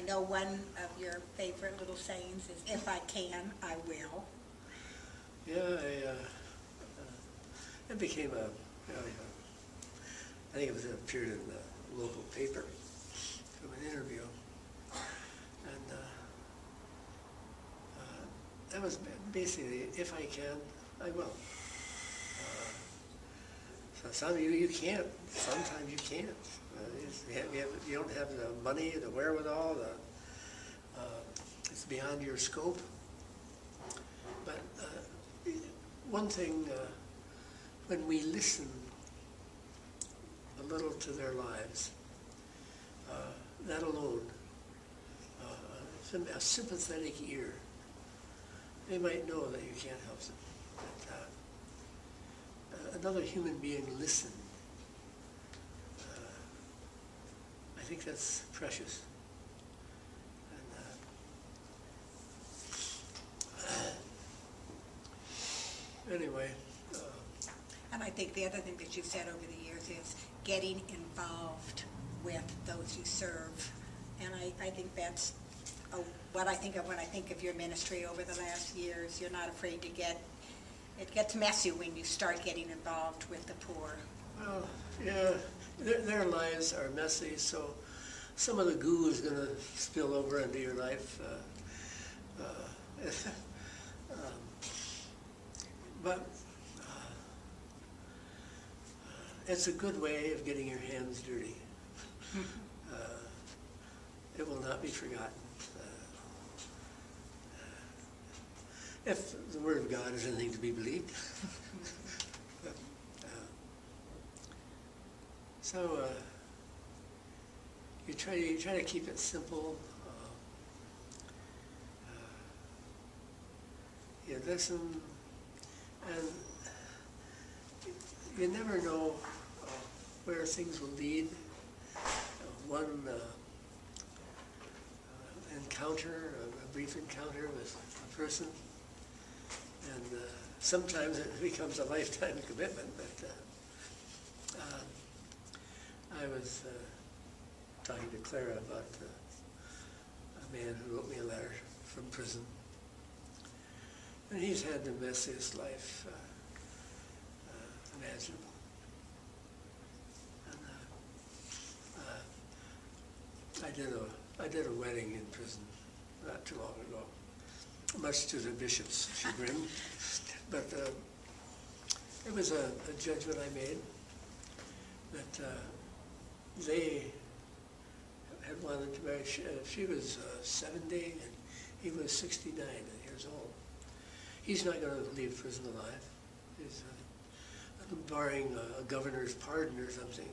I know one of your favorite little sayings is, "If I can, I will." Yeah, it became a, I think it was appeared in the local paper from an interview, and that was basically, if I can, I will. So some of you can't. Sometimes you can't. You don't have the money, the wherewithal. It's beyond your scope. But one thing, when we listen a little to their lives, that alone, a sympathetic ear, they might know that you can't help them. But, another human being listen. I think that's precious. And anyway. And I think the other thing that you've said over the years is getting involved with those you serve. And I think that's what I think of when I think of your ministry over the last years. You're not afraid to it gets messy when you start getting involved with the poor. Well, yeah, their lives are messy, so some of the goo is going to spill over into your life. But it's a good way of getting your hands dirty. It will not be forgotten. If the Word of God is anything to be believed. But, so you try to keep it simple. You listen, and you never know where things will lead. One encounter, a brief encounter with a person, and sometimes it becomes a lifetime commitment. But I was talking to Clara about a man who wrote me a letter from prison. And he's had the messiest life imaginable. And I did a wedding in prison not too long ago, much to the bishop's chagrin. But it was a judgment I made that they had wanted to marry. She was 70 and he was 69 years old. He's not going to leave prison alive. He's barring a governor's pardon or something.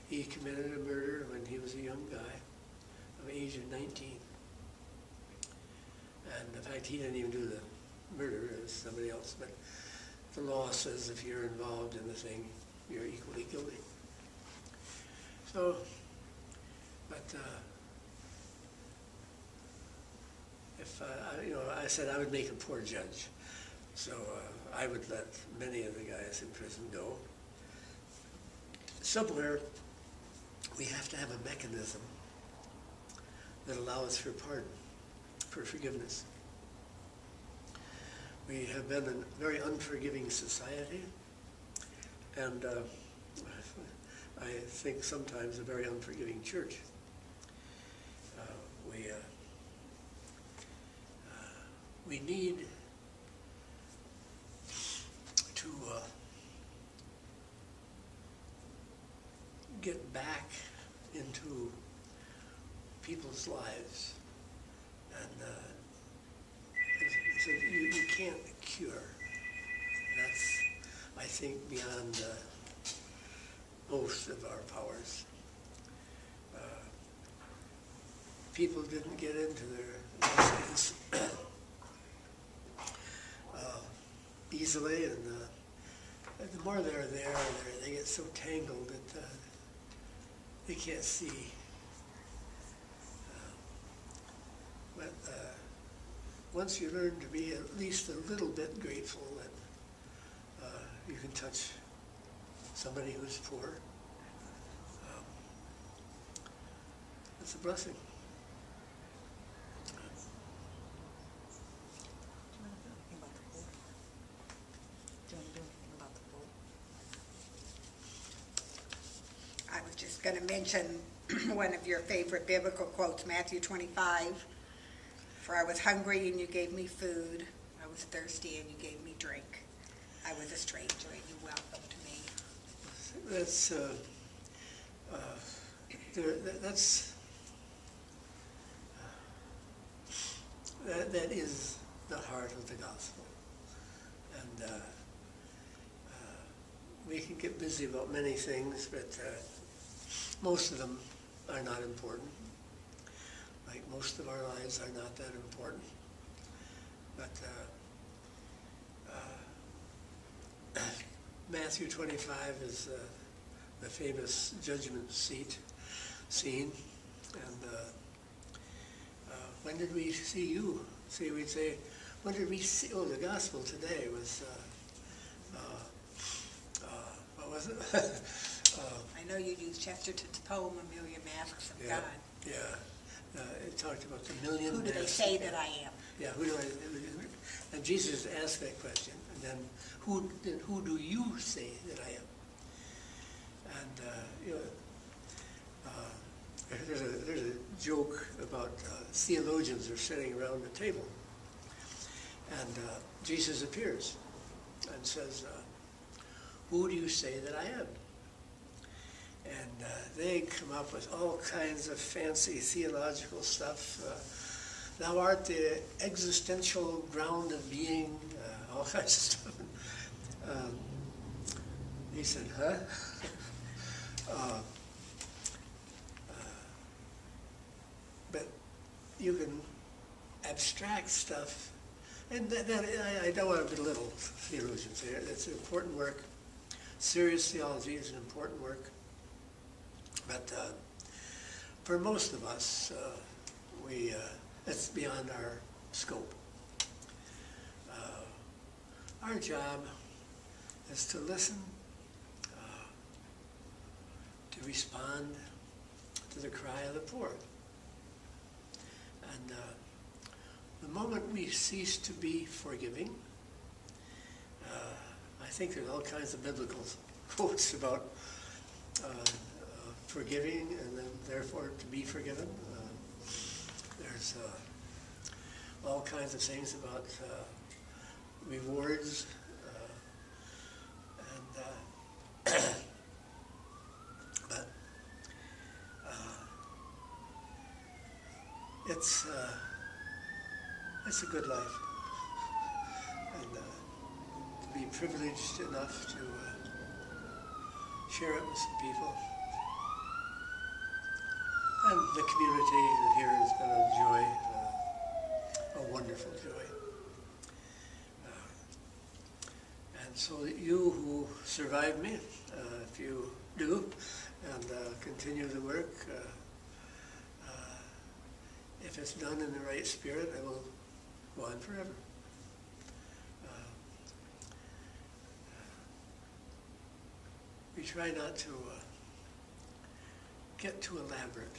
He committed a murder when he was a young guy of the age of 19. And in fact, he didn't even do the murder, it was somebody else. But the law says if you're involved in the thing, you're equally guilty. So, but if I said I would make a poor judge, so I would let many of the guys in prison go. Somewhere we have to have a mechanism that allows for pardon, for forgiveness. We have been a very unforgiving society, and I think sometimes a very unforgiving church. We need to get back into people's lives, and so you can't cure. That's, I think, beyond most of our powers. People didn't get into their lessons easily, and the more they're there, they get so tangled that they can't see. But once you learn to be at least a little bit grateful that you can touch somebody who's poor, it's a blessing. mention one of your favorite biblical quotes, Matthew 25. For I was hungry and you gave me food. I was thirsty and you gave me drink. I was a stranger and you welcomed me. That's that is the heart of the gospel, and we can get busy about many things, but most of them are not important. Like most of our lives are not that important. But Matthew 25 is the famous judgment seat scene, and when did we see you? See, we'd say, when did we see? Oh, the gospel today was. What was it? I know you used Chesterton's poem, A Million Masks of Yeah, God. yeah. It talked about the million. Who do they masks say of that God. I am? Yeah, who do I? And Jesus asked that question, and then who do you say that I am? And there's a joke about theologians are sitting around the table, and Jesus appears and says, "Who do you say that I am?" And they come up with all kinds of fancy theological stuff. Thou art the existential ground of being, all kinds of stuff. He said, huh? But you can abstract stuff, and I don't want to belittle theologians here. It's an important work. Serious theology is an important work. But for most of us, it's beyond our scope. Our job is to listen, to respond to the cry of the poor. And the moment we cease to be forgiving, I think there's all kinds of biblical quotes about forgiving and then therefore to be forgiven. There's all kinds of things about rewards, but it's a good life, and to be privileged enough to share it with some people. And the community here has been a joy, a wonderful joy. And so that you who survived me, if you do, and continue the work, if it's done in the right spirit, I will go on forever. We try not to get too elaborate.